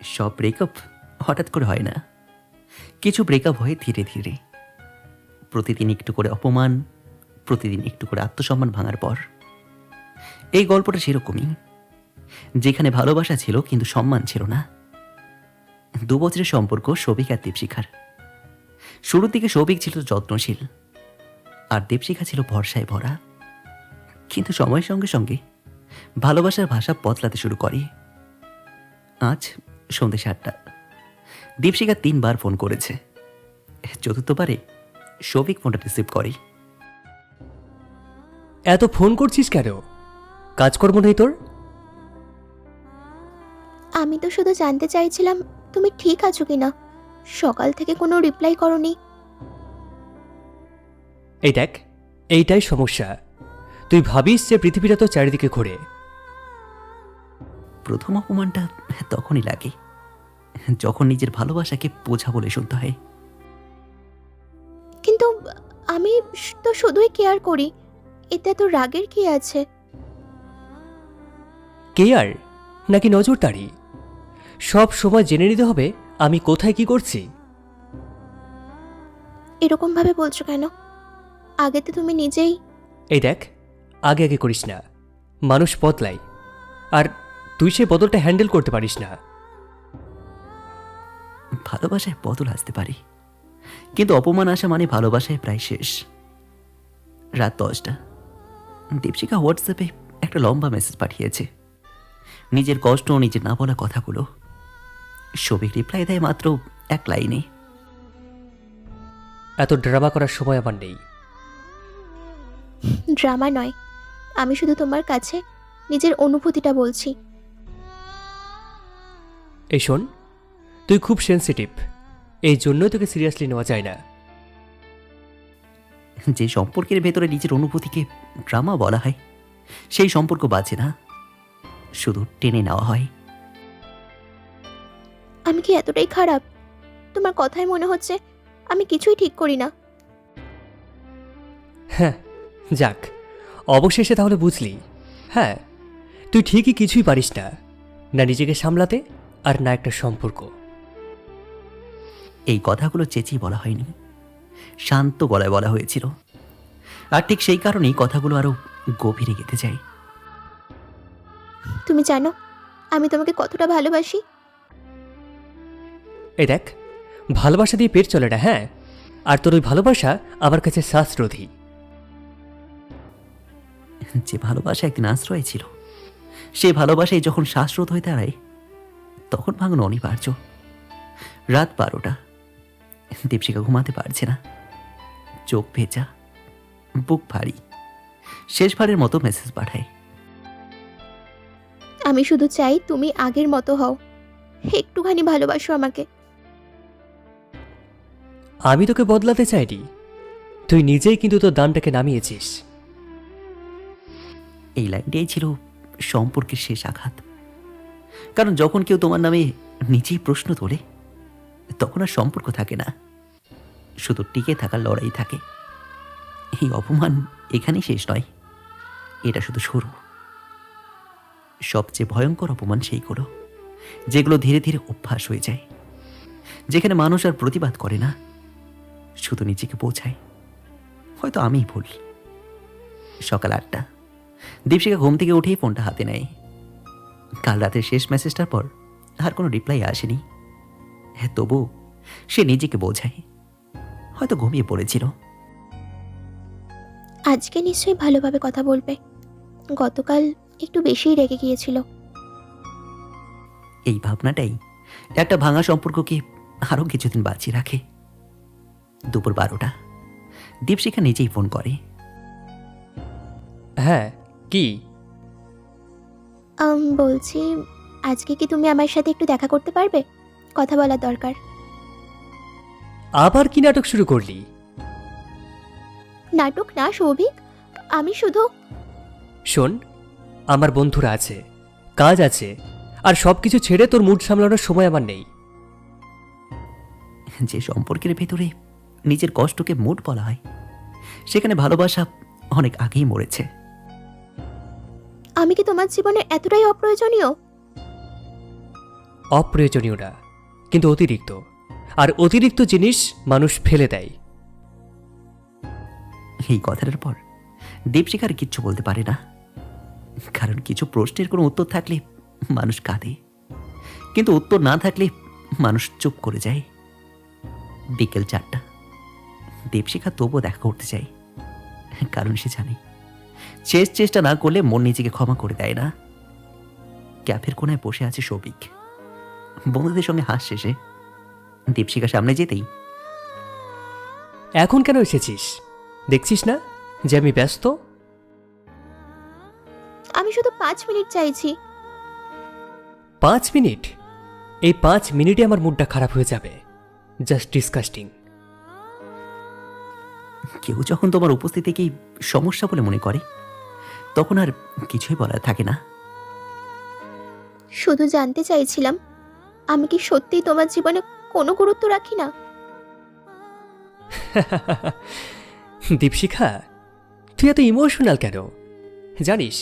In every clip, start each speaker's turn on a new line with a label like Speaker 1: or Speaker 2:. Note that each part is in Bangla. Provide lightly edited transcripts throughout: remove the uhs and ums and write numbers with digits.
Speaker 1: সব ব্রেকআপ হঠাৎ করে হয় না, কিছু ব্রেকআপ হয় ধীরে ধীরে। প্রতিদিন একটু করে অপমান, প্রতিদিন একটু করে আত্মসম্মান ভাঙার পর। এই গল্পটা সেরকমই, যেখানে ভালোবাসা ছিল কিন্তু সম্মান ছিল না। 2 বছরের সম্পর্ক সৌভিক আর দীপশিখার। শুরুর দিকে সৌভিক ছিল যত্নশীল আর দীপশিখা ছিল ভরসায় ভরা। কিন্তু সময়ের সঙ্গে সঙ্গে ভালোবাসার ভাষা বদলাতে শুরু করে। আজ সন্ধ্যে 7টা, দীপশিখা 3 বার ফোন করেছে। চতুর্থবারে সৌভিক ফোনটা রিসিভ করে।
Speaker 2: এত ফোন করছিস কেন? কাজকর্ম নেই তোর?
Speaker 3: আমি তো শুধু জানতে চাইছিলাম তুমি ঠিক আছো কিনা। সকাল থেকে কোনো রিপ্লাই করনি।
Speaker 2: এই দেখ, এইটাই সমস্যা। তুই ভাবিস যে পৃথিবীটা তো চারিদিকে ঘুরে।
Speaker 1: প্রথম অপমানটা তখনই লাগে যখন নিজের ভালোবাসাকে বোঝা বলে শুনতে হয়।
Speaker 3: কিন্তু আমি তো শুধুই কেয়ার করি, এতে তো রাগের কি আছে?
Speaker 2: কেয়ার নাকি নজরদারি? সব সময় জেনে নিতে হবে আমি কোথায় কি করছি?
Speaker 3: এরকম ভাবে বলছো কেন? আগে তো তুমি নিজেই।
Speaker 2: এই দেখ, আগে আগে করিস না। মানুষ বদলায়, আর তুই সে বদলটা হ্যান্ডেল করতে পারিস না।
Speaker 1: ভালোবাসায় বদল আসতে পারে, কিন্তু অপমান আসা মানে ভালোবাসায় প্রায় শেষ। রাত 10টা, দীপশিখা হোয়াটসঅ্যাপে একটা লম্বা মেসেজ পাঠিয়েছে, নিজের কষ্ট ও নিজের না বলা কথাগুলো। সৌভিক রিপ্লাই দেয় মাত্র 1 লাইনে।
Speaker 2: এত ড্রামা করার সময় আমার নেই।
Speaker 3: ড্রামা নয়, আমি শুধু তোমার কাছে নিজের অনুভূতিটা বলছি।
Speaker 2: এই শোন, তুই খুব সেন্সিটিভ, এই জন্যই তোকে সিরিয়াসলি নেওয়া যায় না।
Speaker 1: যে সম্পর্কের ভেতরে নিজের অনুভূতিকে ড্রামা বলা হয়, সেই সম্পর্ক বাঁচে না, শুধু টেনে নেওয়া হয়।
Speaker 3: আমি কি এতটাই খারাপ? তোমার কথায় মনে হচ্ছে আমি কিছুই ঠিক করি না।
Speaker 2: হ্যাঁ, যাক, অবশেষে তাহলে বুঝলি। হ্যাঁ, তুই ঠিকই কিছুই পারিস না, না নিজেকে সামলাতে আর না একটা সম্পর্ক।
Speaker 1: এই কথাগুলো চেঁচিয়ে বলা হয়নি, শান্ত গলায় বলা হয়েছিল। আর ঠিক সেই কারণেই কথাগুলো আরো গভীরে গেঁথে যায়।
Speaker 3: তুমি জানো আমি তোমাকে কতটা ভালোবাসি।
Speaker 2: এই দেখ, ভালোবাসা দিয়ে পেট চলে না, হ্যাঁ? আর তোর ওই ভালোবাসা আমার কাছে শ্বাসরোধী।
Speaker 1: যে ভালোবাসা একদিন আশ্রয় ছিল, সে ভালোবাসাই যখন শ্বাসরোধ হয়ে দাঁড়ায়, তখন ভাঙন অনিবার্য। রাত 12টা, দীপশিখা ঘুমাতে পারছে না, চোখ ভেজা, বুক ভারী। শেষবারের মতো মেসেজ পাঠায়।
Speaker 3: আমি শুধু চাই তুমি আগের মতো হও, একটুখানি ভালোবাসো আমাকে।
Speaker 2: আমি তোকে বদলাতে চাইনি, তুই নিজেই কিন্তু তোর দামটাকে নামিয়েছিস।
Speaker 1: এই লাইনটাই ছিল সম্পর্কের শেষ আঘাত। কারণ যখন কেউ তোমার নামে নিজেই প্রশ্ন তোলে, তখন আর সম্পর্ক থাকে না, শুধু টিকে থাকার লড়াই থাকে। এই অপমান এখানেই শেষ নয়, এটা শুধু শুরু। সবচেয়ে ভয়ঙ্কর অপমান সেইগুলো যেগুলো ধীরে ধীরে অভ্যাস হয়ে যায়, যেখানে মানুষ আর প্রতিবাদ করে না, শুধু নিজেকে বোঝায় হয়তো আমিই ভুল। সকাল 8টা, দীপশিখা ঘুম থেকে উঠেই ফোনটা হাতে নেয়। কাল রাতের শেষ মেসেজটার পর আর কোনো রিপ্লাই আসেনি। হ্যাঁ, তবু সে নিজেকে বোঝায় হয়তো ঘুমিয়ে পড়েছিল।
Speaker 3: আজকে নিশ্চয়ই ভালোভাবে কথা বলবে, গতকাল একটু বেশিই রেগে গিয়েছিল।
Speaker 1: এই ভাবনাটাই একটা ভাঙা সম্পর্ককে আরো কিছুদিন বাঁচিয়ে রাখে। দুপুর 12টা, দীপশিখা নিজেই ফোন করে।
Speaker 2: হ্যাঁ, কি?
Speaker 3: বলছি, আজকে কি তুমি আমার সাথে একটু দেখা করতে পারবে? কথা বলা দরকার।
Speaker 2: আবার কি নাটক শুরু করলি?
Speaker 3: নাটক না সৌভিক, আমি শুধু।
Speaker 2: শোন, আমার বন্ধুরা আছে, কাজ আছে, আর সবকিছু ছেড়ে তোর মুড সামলানোর সময় আমার নেই।
Speaker 1: যে সম্পর্কের ভেতরে নিজের কষ্টকে মুড বলা হয়, সেখানে ভালোবাসা অনেক আগেই মরেছে।
Speaker 3: আমি কি তোমার জীবনে এতটাই অপ্রয়োজনীয়?
Speaker 2: অপ্রয়োজনীয় না, কিন্তু অতিরিক্ত। আর অতিরিক্ত জিনিস মানুষ ফেলে দেয়।
Speaker 1: এই কথাটার পর দীপশিখা আর কিচ্ছু বলতে পারে না, কারণ কিছু প্রশ্নের কোনো উত্তর থাকলে মানুষ কাঁদে, কিন্তু উত্তর না থাকলে মানুষ চুপ করে যায়। বিকেল 4টা। দীপশিখা তবুও দেখা করতে চায়, কারণ সে জানে শেষ চেষ্টা না করলে মন নিজেকে ক্ষমা করে দেয় না। ক্যাফের কোনায় বসে আছে সৌভিক, বন্ধুদের সঙ্গে হাস শেষে। দীপশিখা সামনে যেতেই,
Speaker 2: এখন কেন এসেছিস? দেখছিস না যে আমি ব্যস্ত?
Speaker 3: আমি শুধু 5 মিনিট চাইছি।
Speaker 2: 5 মিনিট? এই 5 মিনিটে আমার মুডটা খারাপ হয়ে যাবে। Just disgusting.
Speaker 1: কেউ যখন তোমার উপস্থিতিকেই সমস্যা বলে মনে করে, তখন আর কিছুই বলার থাকে না।
Speaker 3: শুধু জানতে চাইছিলাম, আমি কি সত্যিই তোমার জীবনে কোনো গুরুত্ব রাখি না?
Speaker 2: দীপশিখা, তুই এত ইমোশনাল কেন? জানিস,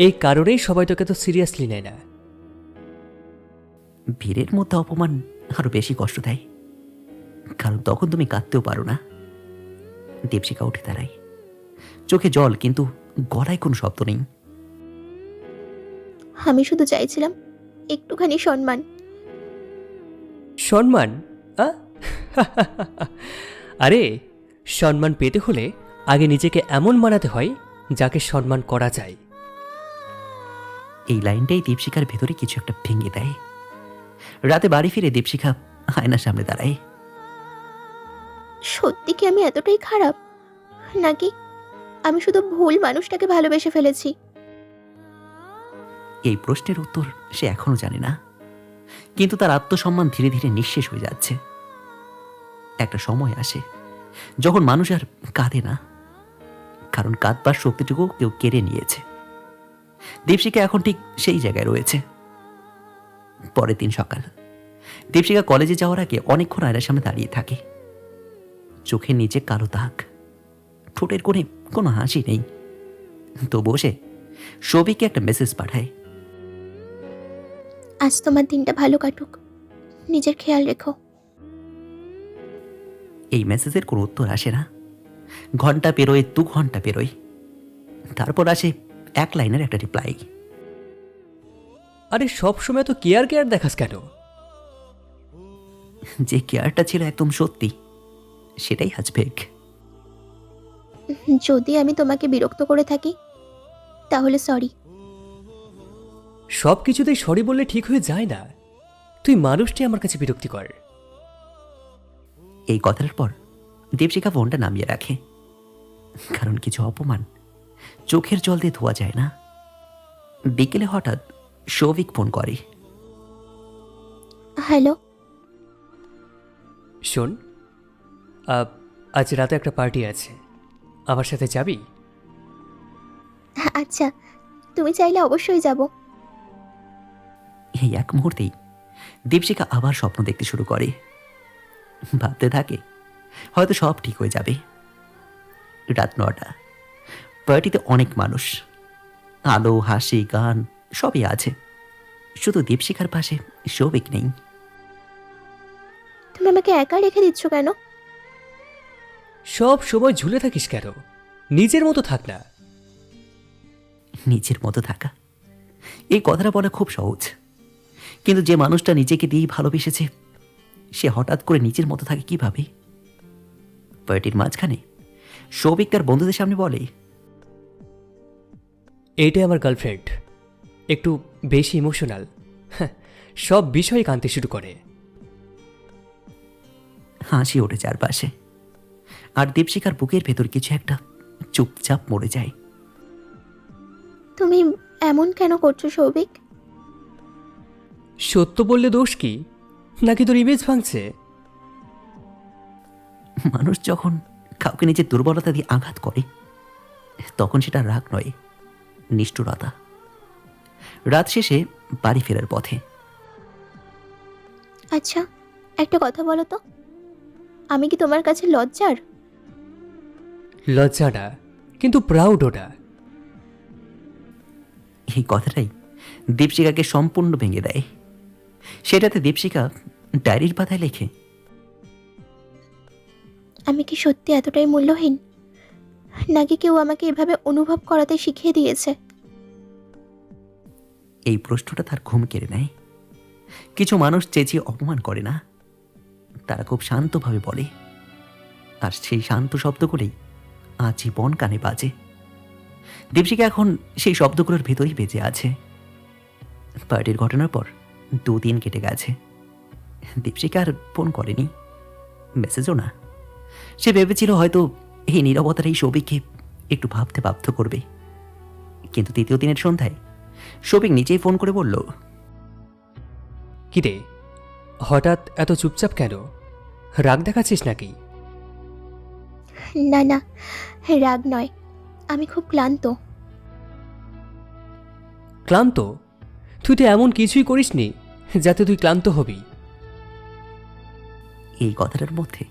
Speaker 2: এই কারণেই সবাই তোকে তো সিরিয়াসলি নেয় না।
Speaker 1: ভিড়ের মধ্যে অপমান আরো বেশি কষ্ট দেয়, কারণ তখন তুমি কাঁদতেও পারো না। দীপশিখা উঠে দাঁড়ায়, চোখে জল, কিন্তু গলায় কোনো শব্দ নেই।
Speaker 3: আমি শুধু চাইছিলাম একটুখানি সম্মান।
Speaker 2: সম্মান? আ? আরে, সম্মান পেতে হলে আগে নিজেকে এমন মানাতে হয় যাকে সম্মান করা যায়।
Speaker 1: এই লাইনটাই দীপশিখার ভেতরে কিছু একটা ভেঙে দেয়। রাতে বাড়ি ফিরে দীপশিখা আয়নার সামনে দাঁড়ায়।
Speaker 3: সত্যি কি আমি এতটাই খারাপ, নাকি আমি শুধু ভুল মানুষটাকে ভালোবেসে ফেলেছি?
Speaker 1: এই প্রশ্নের উত্তর সে এখনো জানে না, কিন্তু তার আত্মসম্মান ধীরে ধীরে নিঃশেষ হয়ে যাচ্ছে। একটা সময় আসে যখন মানুষ আর কাঁদে না, কারণ কাঁদবার শক্তিটুকু কেউ কেড়ে নিয়েছে। দীপশিখা এখন ঠিক সেই জায়গায় রয়েছে। পরের দিন সকাল, দীপশিখা কলেজে যাওয়ার আগে অনেকক্ষণ আয়নার সামনে দাঁড়িয়ে থাকে। চোখের নিচে কালো দাগ, ঠোঁটের কোণে কোনো হাসি নেই। তো বসে সৌভিককে একটা মেসেজ পাঠায়।
Speaker 3: আজ তোমার দিনটা ভালো কাটুক, নিজের খেয়াল রেখো।
Speaker 1: এই মেসেজের কোনো উত্তর আসে না। ঘন্টা পেরোয়, 2 ঘন্টা পেরোয়, তারপর আসে 1 লাইনের একটা রিপ্লাই।
Speaker 2: আরে, সব সময় তো কেয়ার কেয়ার দেখাস কেন?
Speaker 1: যে কেয়ারটা ছিল একদম সত্যি, সেটাই আজ ফেক।
Speaker 3: যদি আমি তোমাকে বিরক্ত করে থাকি, তাহলে সরি।
Speaker 2: সব কিছুতেই সরি বললে ঠিক হয়ে যায় না। তুই মানুষটি আমার কাছে বিরক্তিকর।
Speaker 1: এই কথার পর দীপশিখা ফোনটা নামিয়ে রাখে, কারণ কিছু অপমান চোখের জল দিয়ে ধোয়া যায় না। বিকেলে হঠাৎ সৌভিক ফোন করে।
Speaker 3: হ্যালো।
Speaker 2: শোন, আজ রাতে একটা পার্টি আছে, আমার সাথে যাবি?
Speaker 3: আচ্ছা, তুমি চাইলে অবশ্যই যাব।
Speaker 1: এই এক মুহূর্তেই দীপশিখা আবার স্বপ্ন দেখতে শুরু করে। ভাবতে থাকে হয়তো সব ঠিক হয়ে যাবে। রাত 9টা। পার্টিতে অনেক মানুষ, আলো, হাসি, গান সবই আছে, শুধু দীপশিখার পাশে সৌভিক নেই।
Speaker 3: তুমি আমাকে একা রেখে দিচ্ছ কেন?
Speaker 2: সব সময় ঝুলে থাকিস কেন? নিজের মতো থাক না।
Speaker 1: নিজের মতো থাকা, এই কথাটা বলা খুব সহজ, কিন্তু যে মানুষটা নিজেকে দিয়েই ভালোবেসেছে, সে হঠাৎ করে নিজের মতো থাকে কিভাবে? পার্টির মাঝখানে সৌভিক তার বন্ধুদের সামনে বলে,
Speaker 2: এইটাই আমার গার্লফ্রেন্ড, একটু বেশি ইমোশনাল, সব বিষয়ে কাঁদতে শুরু করে।
Speaker 1: হাসি ওঠে চারপাশে, আর দীপশিখার বুকের ভেতর কিছু একটা চুপচাপ মরে যায়।
Speaker 3: তুমি এমন কেন করছো সৌভিক?
Speaker 2: সত্য বললে দোষ কি? নাকি তোর ইমেজ ভাঙছে?
Speaker 1: মানুষ যখন কাউকে নিজের দুর্বলতা দিয়ে আঘাত করে, তখন সেটা রাগ নয়, নিষ্ঠুরতা। রাত শেষে বাড়ি ফেরার পথে।
Speaker 3: আচ্ছা, একটা কথা বলো তো, আমি কি তোমার কাছে লজ্জার?
Speaker 2: লজ্জা না, কিন্তু প্রাউডও না।
Speaker 1: এই কথাটাই দীপশিখাকে সম্পূর্ণ ভেঙে দেয়। সেটাতে দীপশিকা ডায়েরির পাতায় লেখে,
Speaker 3: আমি কি সত্যি এতটাই মূল্যহীন, নাকি কেউ আমাকে এভাবে অনুভব করাতে শিখিয়ে দিয়েছে?
Speaker 1: এই প্রশ্নটা তার ঘুম কেড়ে নেয়। কিছু মানুষ চেঁচিয়ে অপমান করে না, তারা খুব শান্তভাবে বলে, আর সেই শান্ত শব্দগুলোই আজীবন কানে বাজে। দীপশিকা এখন সেই শব্দগুলোর ভেতরেই বেঁচে আছে। পার্টির ঘটনার পর 2 দিন কেটে গেছে। দীপশিকা আর ফোন করেনি, মেসেজও না। সে ভেবেছিল হয়তো এই নীরবতার এই সৌভিককে একটু ভাবতে বাধ্য করবে, কিন্তু 3য় দিনের সন্ধ্যায় সৌভিক নিজেই ফোন করে বলল,
Speaker 2: কিরে, হঠাৎ এত চুপচাপ কেন? রাগ দেখাচ্ছিস নাকি?
Speaker 3: না না, রাগ নয়, আমি খুব ক্লান্ত।
Speaker 2: ক্লান্ত? তুই তো এমন কিছুই করিসনি যাতে তুই ক্লান্ত হবি।
Speaker 1: এই কথাটার মধ্যে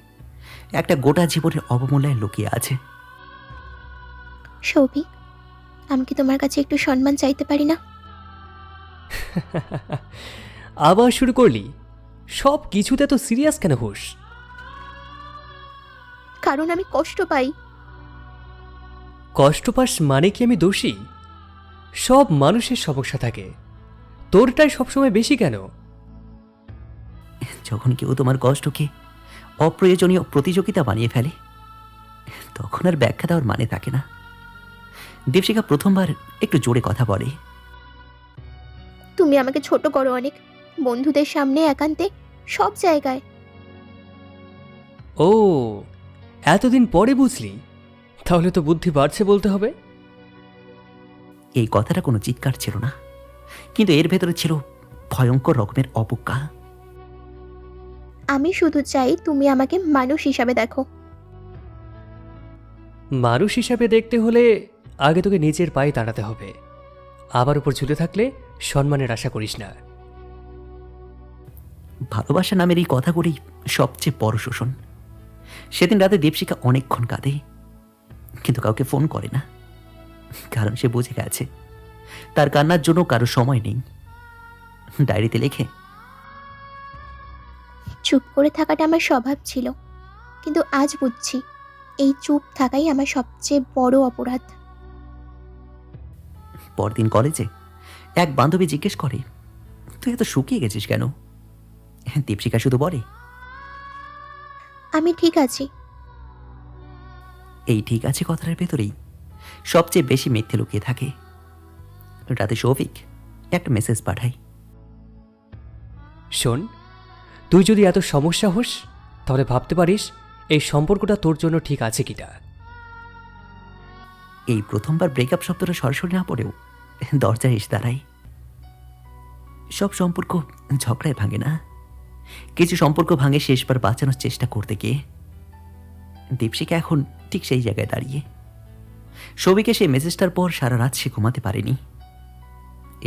Speaker 1: একটা গোটা জীবনের অবমূল্যায়ন লুকিয়ে আছে।
Speaker 3: সৌভিক, আমি কি তোমার কাছে একটু সম্মান চাইতে পারি না?
Speaker 2: আবার শুরু করলি? সব কিছুতে তো সিরিয়াস কেন হোস?
Speaker 3: কারণ আমি কষ্ট পাই।
Speaker 2: কষ্ট পাস মানে কি আমি দোষী? সব মানুষের সমস্যা থাকে, তোরটাই সবসময় বেশি কেন?
Speaker 1: যখন কেউ তোমার কষ্টকে অপ্রয়োজনীয় প্রতিযোগিতা বানিয়ে ফেলে, তখন আর ব্যাখ্যা দেওয়ার মানে থাকে না। দীপশিকা প্রথমবার একটু জোরে কথা বলে,
Speaker 3: তুমি আমাকে ছোট করো অনেক, বন্ধুদের সামনে, একান্তে, সব জায়গায়।
Speaker 2: ও, এতদিন পরে বুঝলি? তাহলে তো বুদ্ধি বাড়ছে বলতে হবে।
Speaker 1: এই কথাটা কোনো চিৎকার ছিল না, কিন্তু এর ভেতরে ছিল ভয়ঙ্কর রকমের অবজ্ঞা।
Speaker 3: আমি শুধু চাই তুমি আমাকে মানুষ হিসাবে দেখো।
Speaker 2: মানুষ হিসাবে দেখতে হলে আগে তোকে নিজের পায়ে দাঁড়াতে হবে। আবার উপর ঝুলে থাকলে সম্মানের আশা করিস না।
Speaker 1: ভালোবাসা নামের এই কথাগুলি সবচেয়ে বড় শোষণ। সেদিন রাতে দীপশিকা অনেকক্ষণ কাঁদে, কিন্তু কাউকে ফোন করে না, কারণ সে বুঝে গেছে তার কান্নার জন্য কারো সময় নেই। ডায়েরিতে লেখে,
Speaker 3: চুপ করে থাকাটা আমার স্বভাব ছিল, কিন্তু আজ বুঝছি এই চুপ থাকাই আমার সবচেয়ে বড় অপরাধ।
Speaker 1: পরদিন কলেজে এক বান্ধবী জিজ্ঞেস করে, তুই এত শুকিয়ে গেছিস কেন? দীপশিকা শুধু বলে,
Speaker 3: আমি ঠিক আছি।
Speaker 1: এই ঠিক আছে কথাটার ভেতরেই সবচেয়ে বেশি মিথ্যে লুকিয়ে থাকে। রাতে সৌভিক একটা মেসেজ পাঠায়,
Speaker 2: শোন, তুই যদি এত সমস্যা হোস তাহলে ভাবতে পারিস এই সম্পর্কটা তোর জন্য ঠিক আছে কিনা।
Speaker 1: এই প্রথমবার ব্রেকআপ শব্দটা সরাসরি না পড়েও দরজায় এসে দাঁড়ায়। সব সম্পর্ক ঝগড়ায় ভাঙে না, কিছু সম্পর্ক ভাঙে শেষবার বাঁচানোর চেষ্টা করতে গিয়ে। দীপশিকা এখন ঠিক সেই জায়গায় দাঁড়িয়ে। সৌভিকে সেই মেসেজটার পর সারা রাত সে ঘুমাতে পারেনি।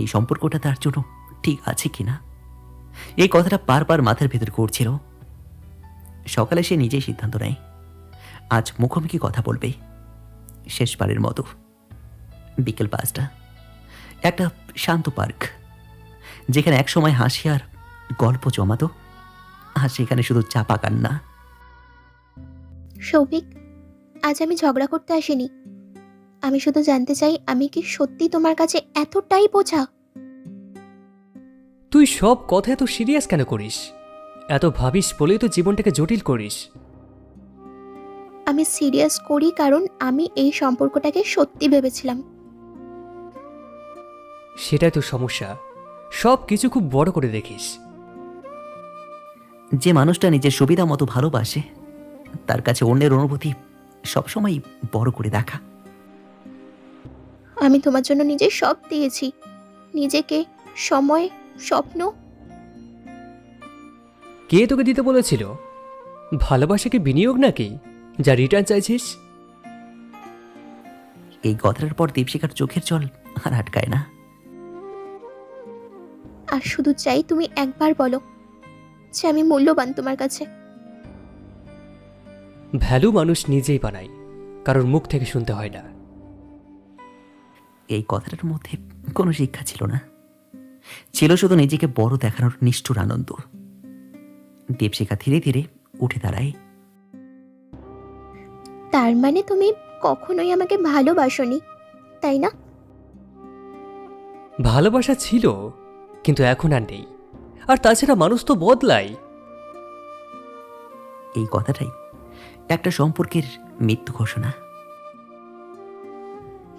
Speaker 1: এই সম্পর্কটা তার জন্য ঠিক আছে কিনা, এই কথাটা বারবার মাথার ভেতর ঘুরছিল। সকালে সে নিজেই সিদ্ধান্ত নেয় আজ মুখোমুখি কথা বলবে, শেষবারের মতো। বিকেল 5টা, একটা শান্ত পার্ক, যেখানে একসময় হাসি আর গল্প জমাতো, আর সেখানে শুধু চাপা কান্না।
Speaker 3: সৌভিক, আজ আমি ঝগড়া করতে আসিনি, আমি শুধু জানতে চাই আমি কি সত্যি তোমার কাছে এতটাই বোঝা?
Speaker 2: তুই সব কথা এত সিরিয়াস কেন করিস? এত ভাবিস বলেই তো জীবনটাকে জটিল করিস।
Speaker 3: আমি সিরিয়াস করি কারণ আমি এই সম্পর্কটাকে সত্যি ভেবেছিলাম।
Speaker 2: সেটাই তো সমস্যা, সব কিছু খুব বড় করে দেখিস।
Speaker 1: যে মানুষটা নিজের সুবিধা মতো ভালোবাসে, তার কাছে অন্যের অনুভূতি সবসময় বড় করে দেখা।
Speaker 3: আমি তোমার জন্য নিজের সব দিয়েছি, নিজেকে, সময়, স্বপ্ন।
Speaker 2: কে তোকে দিতে বলেছিল? ভালোবাসা কি বিনিয়োগ নাকি যা রিটার্ন চাইছিস?
Speaker 1: এই কথাটার পর দীপশিকার চোখের জল আর আটকায় না।
Speaker 3: আর শুধু চাই তুমি একবার বলো যে আমি মূল্যবান তোমার কাছে।
Speaker 2: ভ্যালু মানুষ নিজেই বানায়, কারোর মুখ থেকে শুনতে হয় না।
Speaker 1: এই কথাটার মধ্যে কোনো শিক্ষা ছিল না, ছিল শুধু নিজেকে বড় দেখানোর নিষ্ঠুর আনন্দ। দীপশিখা ধীরে ধীরে উঠে দাঁড়ায়।
Speaker 3: তার মানে তুমি কখনোই আমাকে ভালোবাসোনি, তাই না?
Speaker 2: ভালোবাসা ছিল, কিন্তু এখন আর নেই। আর তাছাড়া মানুষ তো বদলায়।
Speaker 1: এই কথাটাই একটা সম্পর্কের মৃত্যু ঘোষণা।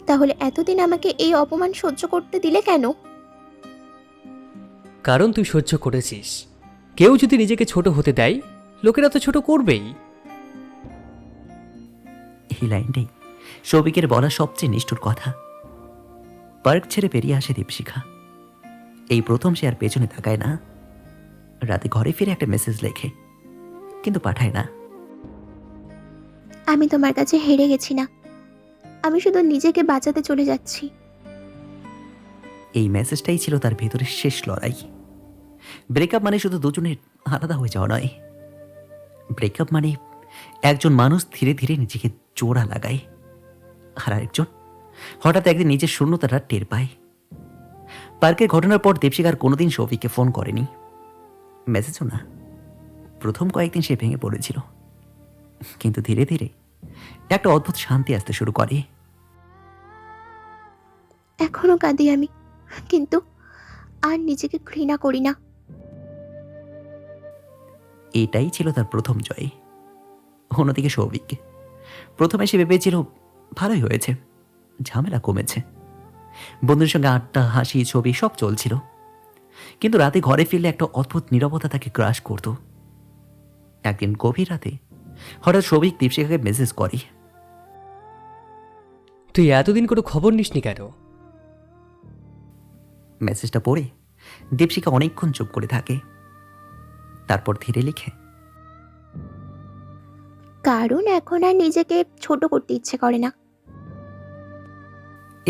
Speaker 3: তাহলে এতদিন আমাকে এই অপমান সহ্য করতে দিলে কেন?
Speaker 2: কারণ তুই সহ্য করেছিস। কেউ যদি নিজেকে ছোট হতে দেয়, লোকেরা তো ছোট করবেই।
Speaker 1: এই লাইনটাই সৌভিকের বলা সবচেয়ে নিষ্ঠুর কথা। পার্ক ছেড়ে বেরিয়ে আসে দীপশিখা। এই প্রথম সে আর পেছনে তাকায় না। রাতে ঘরে ফিরে একটা মেসেজ লেখে, কিন্তু পাঠায় না।
Speaker 3: আমি তোমার কাছে হেরে গেছি না, আমি শুধু নিজেকে বাঁচাতে চলে যাচ্ছি।
Speaker 1: এই মেসেজটাই ছিল তার ভেতরের শেষ লড়াই। ব্রেকআপ মানে শুধু দুজনের আলাদা হয়ে যাওয়া নয়। ব্রেকআপ মানে একজন মানুষ ধীরে ধীরে নিজেকে জোড়া লাগায়, আর আরেকজন হঠাৎ একদিন নিজের শূন্যতাটা টের পায়। পার্কের ঘটনার পর দীপশিখার কোনোদিন সৌভিককে ফোন করেনি, মেসেজও না। প্রথম কয়েকদিন সে ভেঙে পড়েছিল, কিন্তু ধীরে ধীরে একটা অদ্ভুত শান্তি আসতে শুরু করে।
Speaker 3: এখনো কাঁদি আমি, কিন্তু আর নিজেকে ঘৃণা করি না।
Speaker 1: এটাই ছিল তার প্রথম জয়। অন্যদিকে সৌভিক, প্রথমে সে ভেবেছিল ভালোই হয়েছে, ঝামেলা কমেছে, বন্ধুদের সঙ্গে আড্ডা, হাসি, ছবি সব চলছিল। কিন্তু রাতে ঘরে ফিরলে একটা অদ্ভুত নীরবতা তাকে গ্রাস করত। একদিন গভীর রাতে হঠাৎ সৌভিক দীপশিখাকে মেসেজ করে,
Speaker 2: তুই এতদিন কোনো খবর নিসনি কেন?
Speaker 1: মেসেজটা পড়ে দীপশিখা অনেকক্ষণ চুপ করে থাকে, তারপর ধীরে লিখে,
Speaker 3: কারণ এখন আর নিজেকে ছোট করতে ইচ্ছে করে না।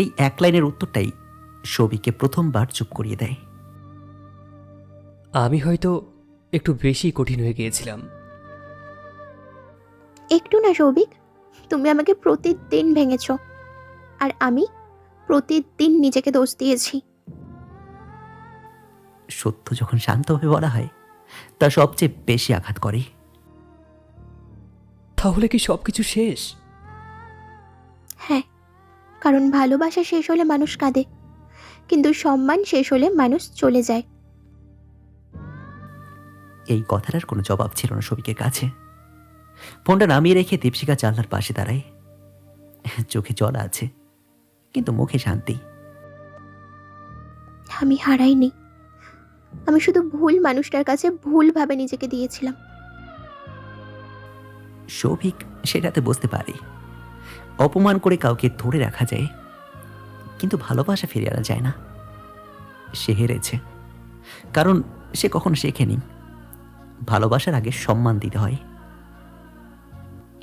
Speaker 1: এই এক লাইনের উত্তরটাই সৌভিককে প্রথমবার চুপ করিয়ে দেয়।
Speaker 2: আমি হয়তো একটু বেশি কঠিন হয়ে গিয়েছিলাম।
Speaker 3: একটু না সৌভিক, তুমি আমাকে প্রতিদিন ভেঙেছ, আর আমি প্রতিদিন নিজেকে দোষ দিয়েছি।
Speaker 1: সত্য যখন শান্তভাবে বলা হয়, তা সবচেয়ে বেশি আঘাত করে।
Speaker 2: তাহলে কি সবকিছু শেষ?
Speaker 3: হ্যাঁ, কারণ ভালোবাসা শেষ হলে মানুষ কাঁদে, কিন্তু সম্মান শেষ হলে মানুষ চলে যায়।
Speaker 1: এই কথাটার কোনো জবাব ছিল না সৌভিকের কাছে। ফোনটা নামিয়ে রেখে দীপশিখা জানলার পাশে দাঁড়ায়। চোখে জল আছে, কিন্তু মুখে শান্তি।
Speaker 3: আমি হারাইনি, আমি শুধু ভুল মানুষটার কাছে ভুলভাবে নিজেকে দিয়েছিলাম।
Speaker 1: সৌভিক সেটাতে বুঝতে পারে, অপমান করে কাউকে ধরে রাখা যায়, কিন্তু ভালোবাসা ফিরে আনা যায় না। সে হেরেছে, কারণ সে কখনো শেখেনি ভালোবাসার আগে সম্মান দিতে হয়।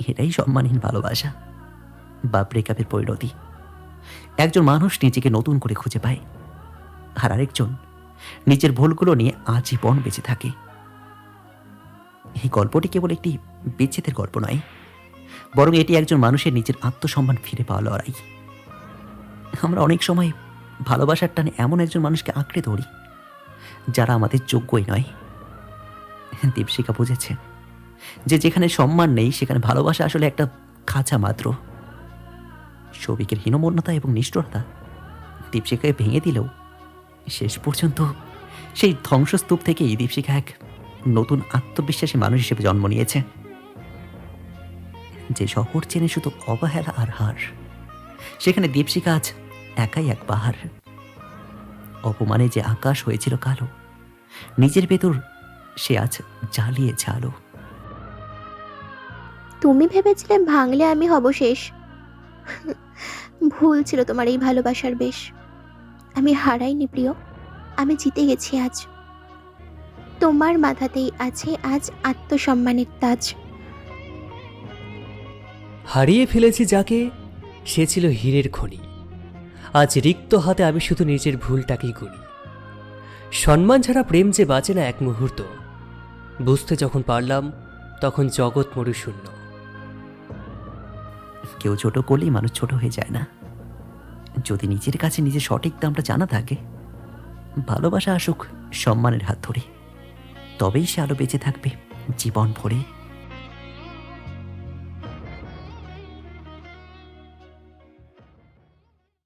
Speaker 1: এটাই সম্মানহীন ভালোবাসা বা ব্রেকআপের পরিণতি। একজন মানুষ নিজেকে নতুন করে খুঁজে পায়, আর আরেকজন নিজের ভুলগুলো নিয়ে আজীবন বেঁচে থাকে। এই গল্পটি কেবল একটি বিচ্ছেদের গল্প নয়, বরং এটি একজন মানুষের নিজের আত্মসম্মান ফিরে পাওয়া লড়াই। আমরা অনেক সময় ভালোবাসার টানে এমন একজন মানুষকে আঁকড়ে ধরি যারা আমাদের যোগ্যই নয়। দীপশিখা বুঝেছে যে যেখানে সম্মান নেই সেখানে ভালোবাসা আসলে একটা খাঁচা মাত্র। সৌভিকের হীনমন্যতা এবং নিষ্ঠুরতা দীপশিখাকে ভেঙে দিলেও শেষ পর্যন্ত সেই ধ্বংসস্তূপ থেকেই দীপশিখা এক নতুন আত্মবিশ্বাসী মানুষ হিসেবে জন্ম নিয়েছে। যে শহর চেনে শুধু অবহেলা আর হার, সেখানে দীপশিখা আজ একাই এক পাহাড়। অপমানে যে আকাশ হয়েছিল কালো, নিজের ভেতর সে আজ জ্বালিয়েছে আলো।
Speaker 3: তুমি ভেবেছিলে ভাঙলে আমি হব শেষ। ভুল ছিল তোমার এই ভালোবাসার বেশ। আমি হারাইনি প্রিয়, আমি জিতে গেছি আজ। তোমার মাথাতেই আছে আজ আত্মসম্মানের তাজ।
Speaker 2: হারিয়ে ফেলেছি যাকে, সে ছিল হীরের খনি। আজ রিক্ত হাতে আমি শুধু নিজের ভুলটাকেই গুনি। সম্মান ছাড়া প্রেম যে বাঁচে না এক মুহূর্ত, বুঝতে যখন পারলাম তখন জগৎ মরু শূন্য।
Speaker 1: কেউ ছোট করলেই মানুষ ছোট হয়ে যায় না। যদি নিজের কাছে নিজের সঠিক দামটা জানা থাকে, ভালোবাসা আসুক সম্মানের হাত ধরে, তবেই সে আলো বেঁচে থাকবে জীবন ভরে।